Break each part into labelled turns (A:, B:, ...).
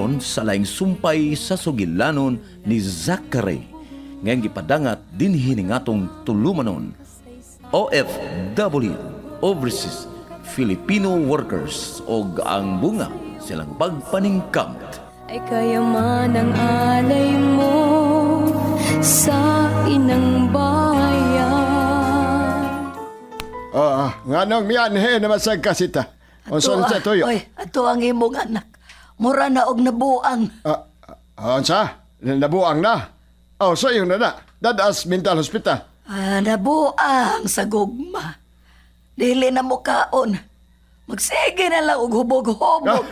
A: karon sa laing sumpay sa sugilanon ni Zachary ngayon gipadangat dinhi ning atong tulumanon OFW Overseas Filipino Workers og ang bunga silang pagpaningkamot.
B: Ay kayaman ang alay mo sa inang bayan.
C: Nga nang miyanhe na masag kasita. Unsa sa tuyo?
D: Oy, ato ang imong anak. Mura na og nabuang.
C: Unsa? Nabuang na? So yun na. Dadas mental hospital.
D: Nabuang sa gugma. Dili na mo kaon. Magsige na lang og hubog-hubog.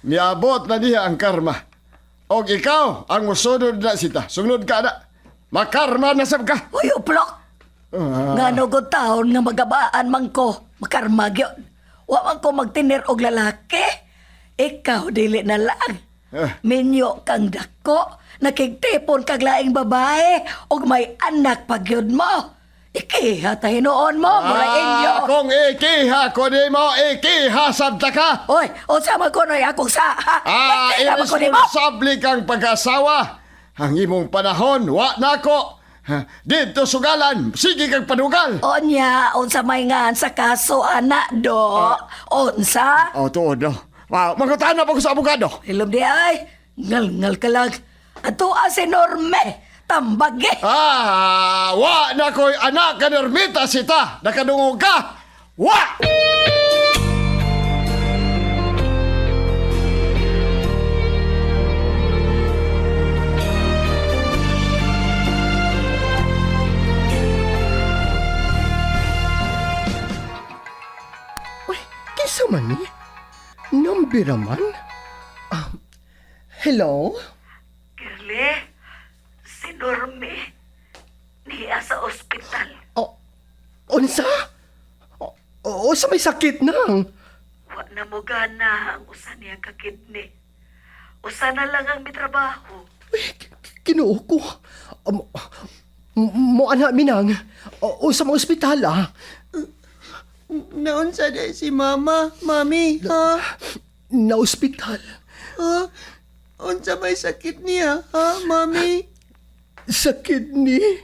C: Miabot na diha ang karma. Og ikaw ang musunod na sita. Sunod ka na. Makarma na sab ka.
D: Uy, uplok. Nga nugod taon nga magabaan man ko. Makarmag yun. Wa man ko magtinir og lalaki. Ikaw dili na lang. Minyo kang dako. Nakigtipon kag laing babae. Og may anak pagyod mo. Ikiha tahinuon mo, mula inyo.
C: Kung ikiha ko di mo, ikiha sabta ka.
D: Oy, unsa man ko noy akong sa, ha? Bakit naman ko ni mo?
C: Irresponsable kang pag-asawa. Ang imong panahon, wa na ko. Dito sugalan, sige kang panugal.
D: Onya, unsa may ngan sa kaso, anak, do? Unsa?
C: Tuod no. Magkutaan na po ko sa abogado.
D: Ilom di ay, ngal-ngal ka lang. Ato si Norme, tambage.
C: Wa na ko'y anak ka Normita sita. Nakadungog ka. Wa!
E: Uy, kisa man ni? Nambira man? Hello?
D: Kirli, si Norme, niya sa ospital.
E: Unsa? Sa may sakit nang?
D: Wa na mo gana ang usa niya kakidni. Usa na lang ang mitrabaho.
E: Uy, kinuo ko. Mo anak minang. Sa mga ospital
F: Naunsa day si mama, mami, ha?
E: Na ospital.
F: Ha? Unsa may sakit niya, ha, mami?
E: Sa kidney.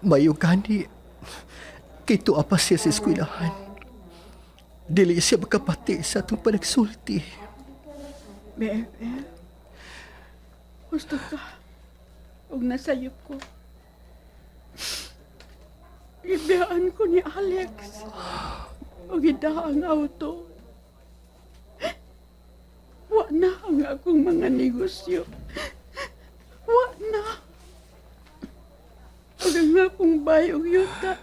E: Mayo gani. Kito apa siya sa eskwelahan. Dili siya makapati sa atong panagsulti.
G: BFF, gusto ka huwag nasayop ko. Ibiyaan ko ni Alex o ang auto. Wa na ang akong mga negosyo. Wa na. Huwag ang akong bayong yuta.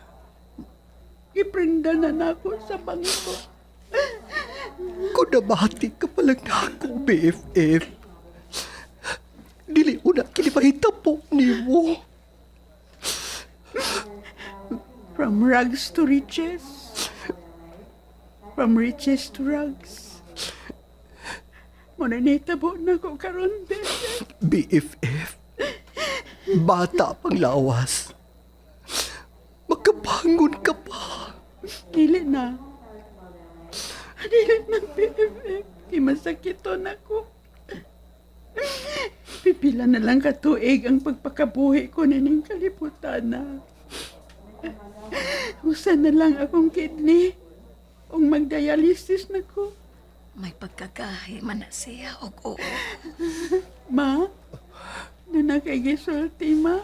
G: Iprinda na nako sa bangko.
E: Kung nabati ka palang na ako, BFF. Dili una kinipahita po ni mo.
G: From rags to riches. From riches to rags. Mananitabo na ko karon din.
E: BFF. Bata pang lawas. Magkabangon ka pa.
G: Dili na. Dili na, BFF. Imasakiton ako. Pipila na lang katuig ang pagpakabuhi ko nining kalibutan na. Usa na lang akong kidney. Ung magdialysis na ko.
D: May pagkakahi man na siya, oo.
G: Ma, na kay gisulti, ma.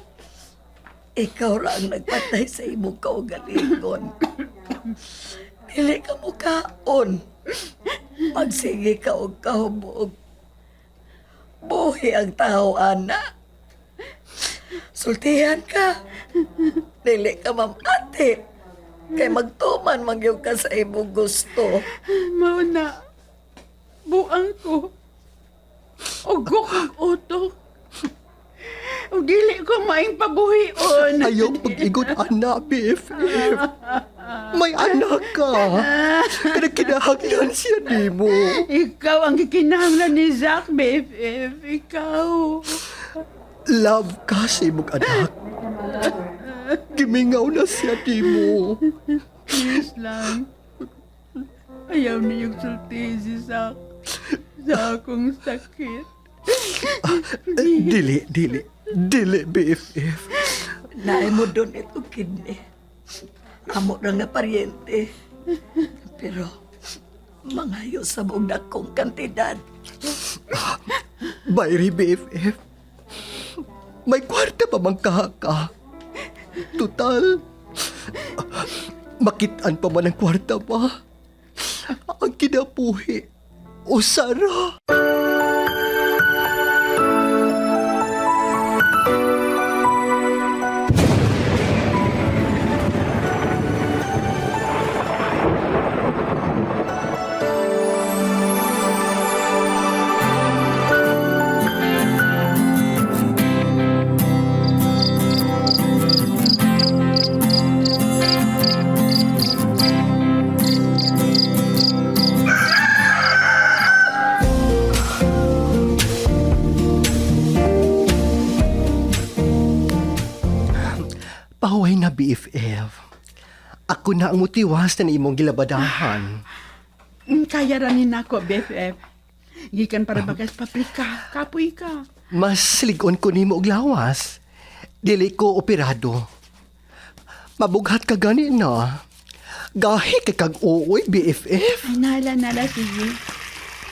D: Ikaw ra ang nagpatay sa imong kaugalingon. Dili ka mo kaon. Magsige ka og kahubog. Buhi ang tao, ana. Sultihan ka. Dili ka mamati. Kay magtuman magyog ka sa imong gusto.
G: Mauna, buang ko. Ugok ang utok. O dili ko maing pabuhion.
E: Ayaw pag-igon, ana, BFF. May anak ka. Kada kinahanglan siya di mo.
G: Ikaw ang kikinahanglan ni Zack, BFF. Ikaw.
E: Love ka sa imong anak. Gimingaw na siya di mo.
G: Please lang. Ayaw niyong sulti si Zack sa akong sakit.
E: Dili, BFF.
D: Naay mo doon ito kidney. Amo lang na paryente. Pero, mangayo sa mong dakong kantidad.
E: Bayri, BFF. May kwarta pa bang ka? Total. Makitaan pa man ang kwarta pa. Ang kinapuhi. Usara. Pahuway na, BFF. Ako na ang mutiwas na imong gilabadahan.
G: Kaya ranin ako, BFF. Gikan para bagas paprika. Kapoy ka.
E: Mas ligon ko nimo og lawas. Dili ko operado. Mabughat ka gani na. Gahi kay kag uoy, BFF.
G: Ay, nala, sige.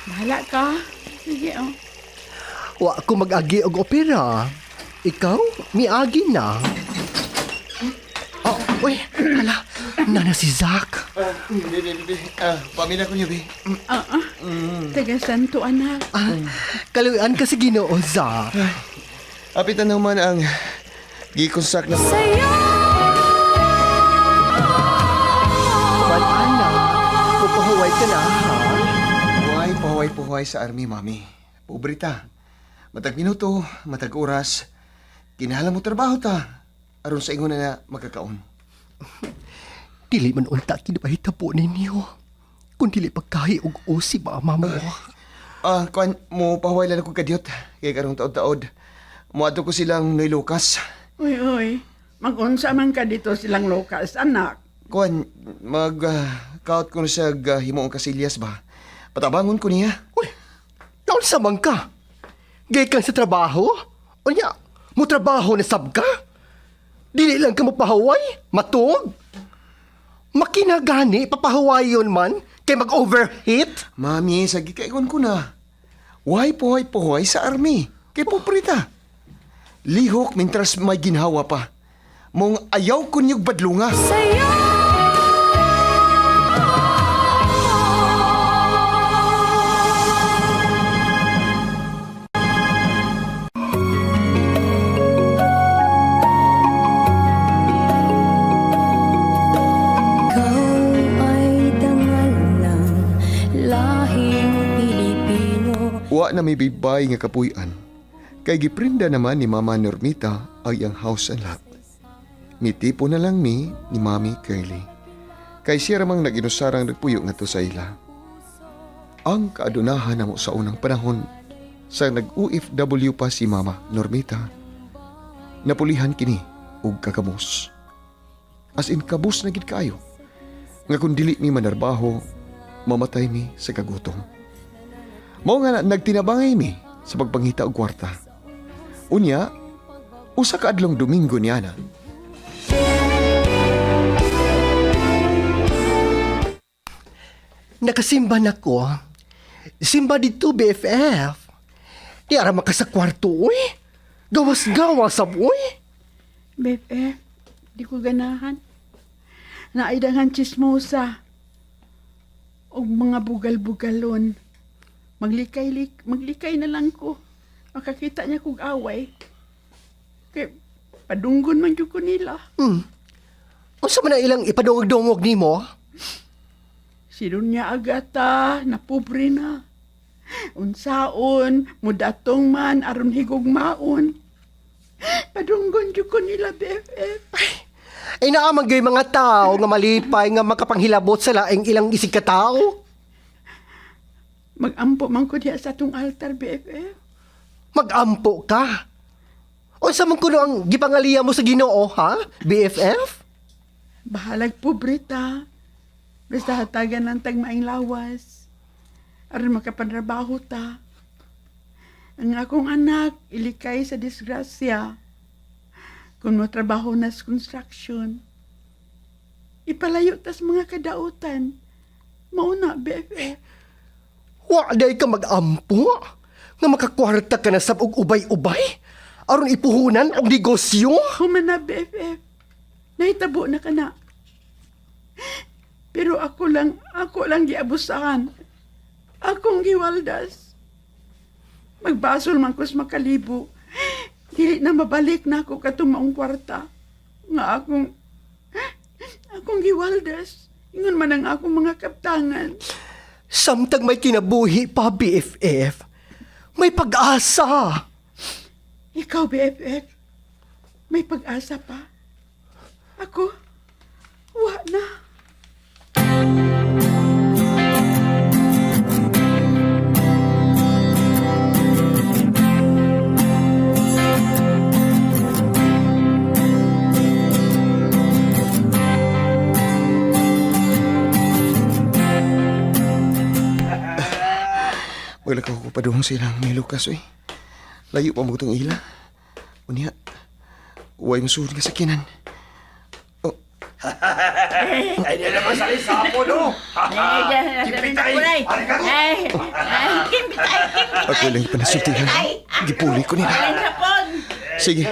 G: Bahala ka. Sige, oh.
E: Wa ko mag-agi og opera. Ikaw, miagi na. Oh, uy, hala. Nana si Zack.
F: Bi. Pamilya ko niyo, Bi.
G: Taga Santo, anak.
E: Kaluyan ka sa Ginoo, Zack.
F: Apitan naman ang gikonsak na...
E: Ana, pupahuway ka na, ha?
F: Puhuay sa army, mami. Pobrita. Matag minuto, matag oras. Kinahala mo trabaho ta. Aron sa ingon na magkakaon.
E: Dili man unta kinapahitabo ninyo. Kung dili pagkahi og usi ba, mama mo.
F: Kuan mo pahuway lang ako kadyot. Kaya karong taod-taod. Muadto ko silang Noy Lucas.
G: Uy. Mag-unsa man ka dito silang lokas, anak.
F: Kuan, kaot ko na sa himuong kasilyas ba? Patabangon ko niya.
E: Uy, naon sa man ka? Gay kang sa trabaho? O niya, mo trabaho na sab ka? Dili lang ka mapahuway? Matug? Makinagani, papahuwayon man? Kay mag-overheat?
F: Mami, sa gikaingon ko na. Why puhuay sa army? Kay pobrita. Lihok mintras may ginhawa pa. Mong ayaw ko niyog badlunga.
B: Ikaw ay dangal ng lahing Pilipino.
F: Wa na may bibay nga kapuy-an. Kay giprinda naman ni Mama Normita ang iyang house and lot. Mitipo na lang ni Mami Curly. Kay siya ramang naginusarang nagpuyo nga to sa ila. Ang kaadunahan na mo sa unang panahon sa nag-UFW pa si Mama Normita. Napulihan kini ug kakabos. As in kabos na gid kaayo. Nga kung dili mi manarbaho, mamatay mi sa kagutom. Mao nga nagtinabangay mi sa pagpangita og kwarta. Unya, usa ka adlong Domingo niya na.
E: Nakasimba na ko. Simba dito, BFF. Di ara maka sa kwarto, uy. Gawas-gawas, uy.
G: BFF, di ko ganahan. Naidangan chismosa. O mga bugal-bugalon. Maglikay na lang ko. Makakita niya kong away. Kaya padunggon man yun ko nila.
E: Unsa man na ilang ipadungog-dungog nimo?
G: Sino niya agata, napobre na. Unsaon, mudatong man, aron higog maon. Padunggon yun ko nila, BFF.
E: Ay naamagay mga tao nga malipay nga makapanghilabot sa laing ilang isig ka tao.
G: Mag-ampo man ko diya sa atong altar, BFF.
E: Mag-ampo ka. O sa man kuno ang gipangaliya mo sa Ginoo, ha? BFF?
G: Bahalag pobreta. Basta hatagan ng tagmaing lawas. Aron makapanrabaho ta. Ang akong anak, ilikay sa disgrasya. Kung matrabaho na sa construction. Ipalayo tas mga kadautan. Mauna, BFF.
E: Wa day ka mag-ampo. Nga makakwarta ka na sa ubay-ubay. Aron ipuhunan og negosyo.
G: Human na, BFF. Nahitabo na ka na. Pero ako lang giabusahan. Akong giwaldas. Magbasol man ko sa makalibo. Dili na mabalik na ako katong maong kwarta. Nga akong giwaldas. Ingon man ang akong mga kaptangan.
E: Samtang may kinabuhi pa, BFF. May pag-asa.
G: Ikaw, BFF, may pag-asa pa. Ako, wa na.
F: Wala ka ko paduhong silang may Lucas, oy. Layo pa mo itong ila. Unya, huwag masuhod ka sa kinan. Oh,
H: Ay, di naman sa isapo, no? Kimpitay! Kimpitay!
F: ako lang ipanasultihan. Gipuli ko nila. Sige.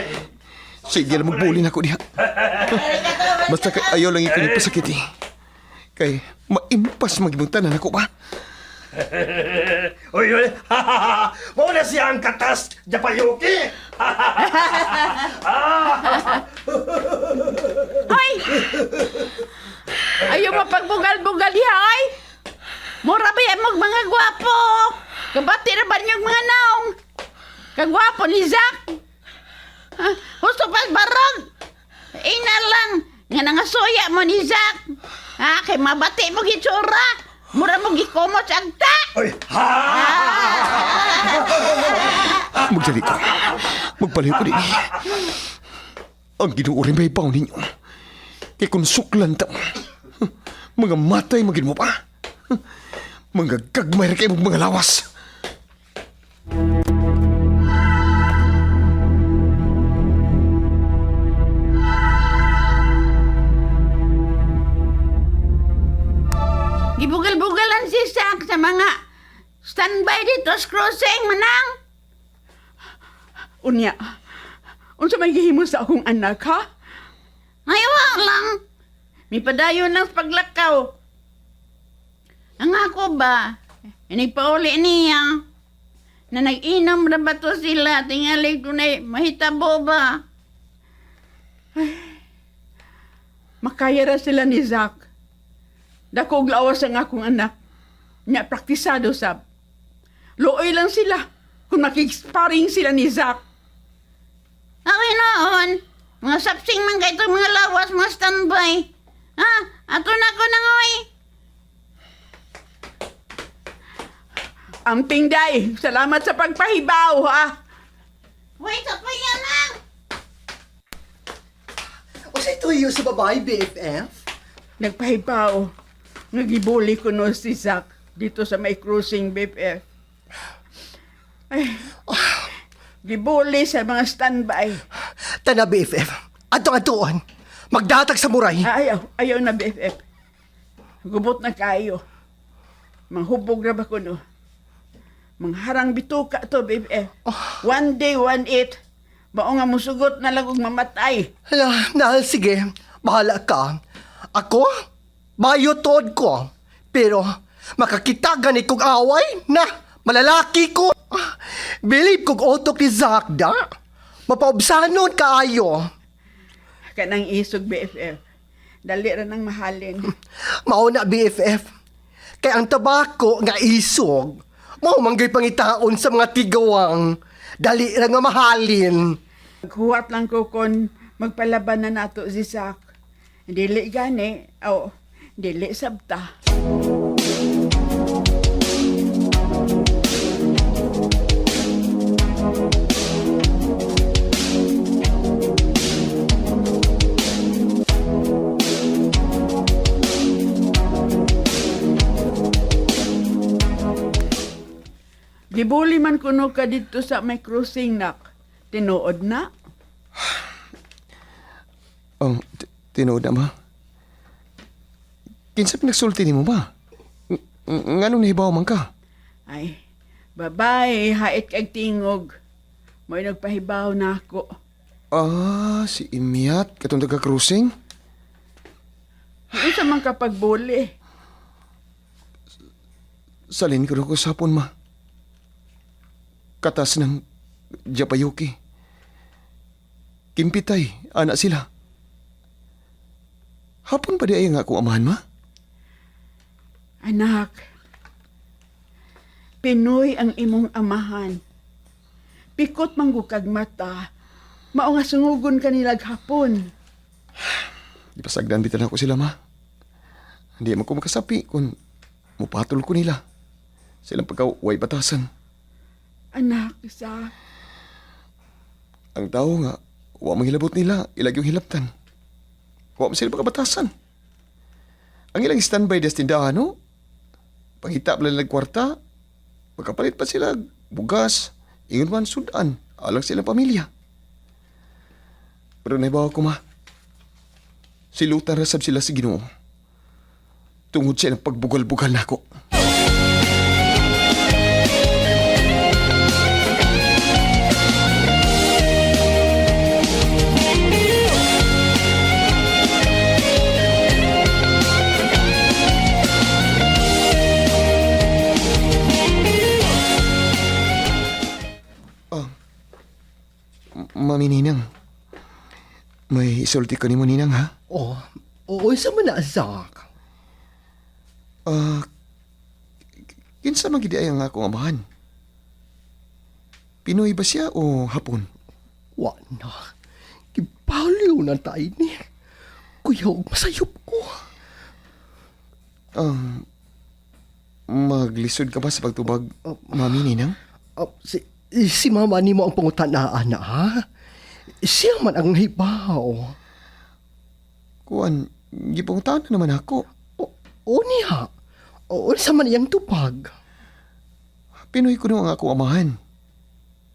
F: Sige lang magbuli na ako diha. Basta ayaw lang ikaw pasakit eh. Kay maimpas magibuntanan ako ba?
H: Uy, Muna siya ang katas, Japayuki!
G: Ay! Ayaw mapagbugal-bugal ay! Mura ba yan mga gwapo? Kabati na ba niyong mga naong? Kagwapo ni Zack? Husto pas barog? Ina lang, nga nangasuya mo ni Zack. Kay mabati mo gitsura. Mura mo gikomot sa agta.
H: Uy,
F: Magdali ko. Magpalayo ko din. Ang ginuuri may baon ninyo. Kay kung suklan ta. Mga matay magin mo pa. Mga gagmay kayo mga lawas.
G: Gibugal-bugalan si Zack sa mga standby dito sa crossing, manang. Unya, unsa may gihimo sa akong anak, ha? Ay, lang. May padayon lang sa paglakaw. Ang ako ba, inipauli niya na nag-inom na ba to sila, tingali ko na mahitabo ba? Ay, makaya ra sila ni Zack. Dako og lawas ang akong anak. Nya praktisado sab. Looy lang sila kung makikisparing sila ni Zack. Okay noon. Mga sapsing man kayo itong mga lawas, mga standby. Ato na ko nangoy. Ang Pingday, salamat sa pagpahibaw, ha? Wait, pa yan lang.
E: O sa tuyo sa babae, BFF?
G: Nagpahibaw. Nagibuli ko no si Zack dito sa may cruising, BFF. Ay, gibuli sa mga standby.
E: Tana, BFF. Atong-atuon. Magdatag sa muray.
G: Ayaw na, BFF. Gubot na kayo. Manghubog na ba ko, no? Mangharang bituka to, BFF. One day, one eat. Bao nga musugot na lang kung mamatay.
E: Sige. Bahala ka. Ako? Bayotod ko. Pero, makakita gani kong away na malalaki ko. Believe kong otok ni Zack da. Mapaobsanon kaayo.
G: Kanang isog, BFF. Dali rin ang mahalin.
E: Mauna, BFF. Kaya ang tabako nga isog, manggay pangitaon sa mga tigawang. Dali rin nga mahalin.
G: Maghuwat lang ko kon magpalaban na nato si Zack. Dili gani. Oh, dili sabta. Gibuli man kuno ka dito sa may crossing nak. Tinuod na.
F: Oh, tinuod na, ma. Kinsa pinagsulti ni mo, ma? Nganong nahibaw man ka?
G: Ay, babae, hait kag tingog. Mo'y nagpahibaw na ako.
F: Ah, si Imiat, katong taga-cruising?
G: Ano sa man kapag buli?
F: Salin ko sa hapon, ma. Katas ng Japayuki. Kimpitay, anak sila. Hapon pa di ay nga akong amahan, ma?
G: Anak, Pinoy ang imong amahan. Pikot manggukag mata, mao nga sungugon kanilag hapon.
F: Di pasagdan bitan ako sila, ma. Hindi man ko makasapi kung mupatol ko nila. Silang pagkaway batasan.
G: Anak, isa,
F: Ang tao nga, wa manghilabot nila, ilag yung hilabtan. Wa man sila makabatasan. Ang ilang standby des tindahan, no? Panghita pala nilang kwarta, magkapalit pa sila bugas, ingon man sudan, alang silang pamilya. Pero naibawa ko, ma. Silutan rasab sila sa Ginoo. Tungod siya ng pagbugal-bugal na ako. Mami Ninang, may isulti ka ni mo, Ninang, ha?
E: Oh, oo, sa man na, Zach.
F: Kinsa magidi ay ang akong amahan? Pinoy ba siya o Hapon?
E: Wa na. Kipaliw na tayo ni. Kuya, masayop ko.
F: Maglisod ka ba sa pagtubag, Mami Ninang?
E: Si mama ni mo ang pangutanaan na, ha? Siya man ang hibaw.
F: Kuan, gipungtan na naman ako.
E: O niya. O sa man iyang tupag.
F: Pinoy ko ang akong amahan.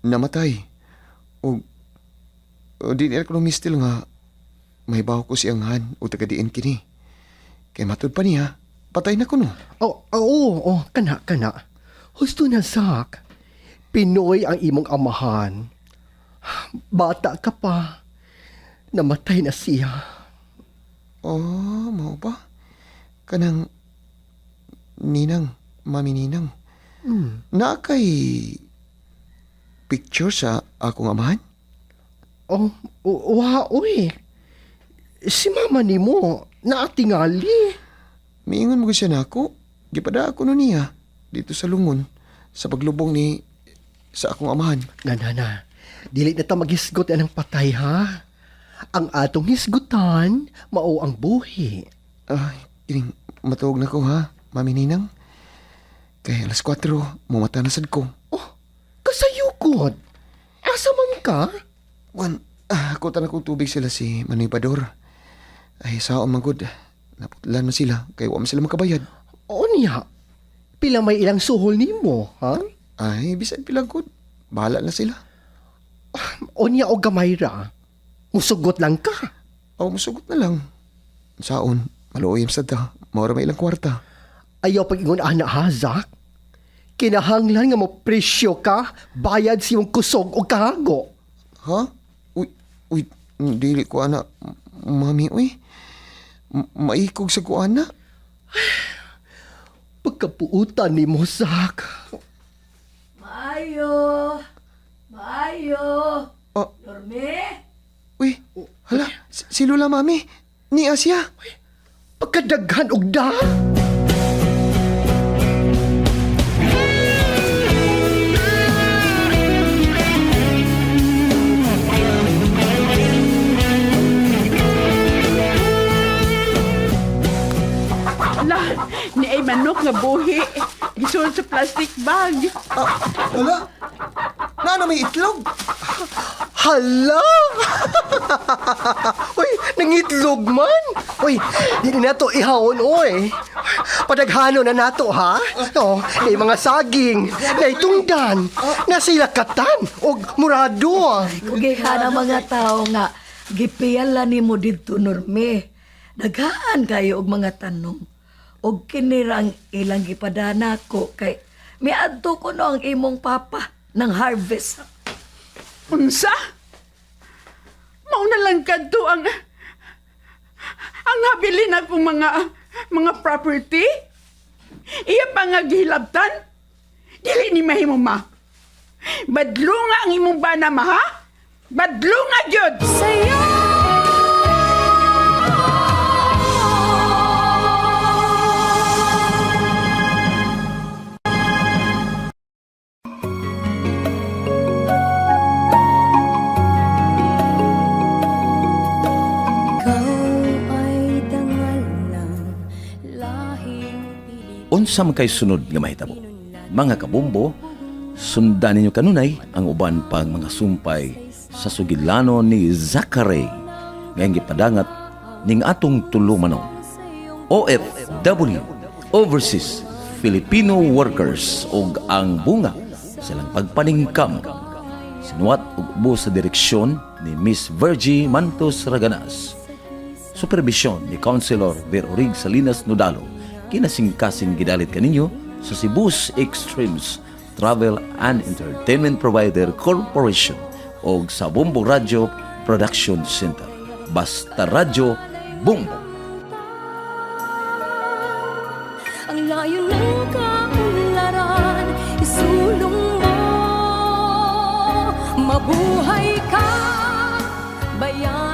F: Namatay. O di niya ko mistil nga mahibaw ko siyang han o tagadiin kini. Kay matod pa niya, patay na ko no.
E: Oo, kana. Husto na, Zach. Pinoy ang imong amahan. Bata ka pa. Namatay na siya.
F: Oh, mao ba? Kanang Ninang, Mami Ninang. Na kay picture sa akong amahan?
E: Uy. Si mama ni mo, naatingali.
F: Miingon mo siya na ako. Gipada ako no niya dito sa lungon sa paglubong ni sa akong amahan.
E: Na. Dili na ta maghisgot ang patay, ha? Ang atong hisgutan, mao ang buhi.
F: Ay, kining matuog na ko, ha, Mami Ninang. Kaya alas 4, mumata na sad ko.
E: Oh, kasayukod. Asa man ka?
F: Wan, kutan akong tubig sila si Manoy Pador. Ay, saon magod. Naputlan na sila, kaya wa man sila makabayad.
E: O niya, pila may ilang suhol nimo, ha?
F: Ay, bisan pilagod. Bahala na sila.
E: O niya o gamay ra. Musugot lang ka.
F: O, musugot na lang. Saon, maluoyam sa ta. Maura may ilang kwarta.
E: Ayaw pag-ingon ana, ha, Zach? Kinahanglan nga mo presyo ka, bayad si mong kusog o kahago.
F: Ha? Uy, dili ko ana. Mami, uy. Maikog sa ko ana.
E: Pagkapuutan ni mo, Zach.
B: Maayo.
F: Oh.
B: Dorme?
F: Uy, hala, si Lola Mami. Ni Asya.
E: Pagkadaghan og da.
G: nga buhi. Gisun sa plastic bag.
E: Hala? Nana may itlog? Hala! Uy, nangitlog man! Uy, di na nato ihawon, oy. Padaghano na nato, ha? O, may mga saging, may tungdan, nasilakatan, o murado.
D: Kugihan ang mga tao nga, gipiyala ni mo dito, Norme. Daghaan kayo og mga tanong. Og kinirang ilang gipadana ko kay miadto ko no ang imong papa ng harvest.
G: Unsa? Mauna lang kadto ang habilin akong mga property? Iya pa nga gihilabtan? Dili ni mahimo ma. Badlo nga ang imong bana ma ha? Badlo nga gyud.
B: Sa'yo Ikaw ay dangal ng lahing Pilipino.
A: Unsa man kay sunod nga mahitabo? Mga kabumbo, sundan ninyo kanunay ang uban pang mga sumpay sa sugilanon ni Zachary ngayong gipadangat ning atong tulumanon. OFW, Overseas Filipino Workers ug ang bunga silang pagpaningkam. Sinuwat ug ubo sa direksyon ni Miss Virgie Mantos Raganas. Supervision ni Councilor Verorig Salinas Nodalo. Kinasing-kasing gidalit kaninyo sa Cebu's Extremes Travel and Entertainment Provider Corporation o sa Bumbo Radio Production Center. Basta Radio Bumbo.
B: Ang layo ng kaunlaran, isulong mo. Mabuhay ka, bayan.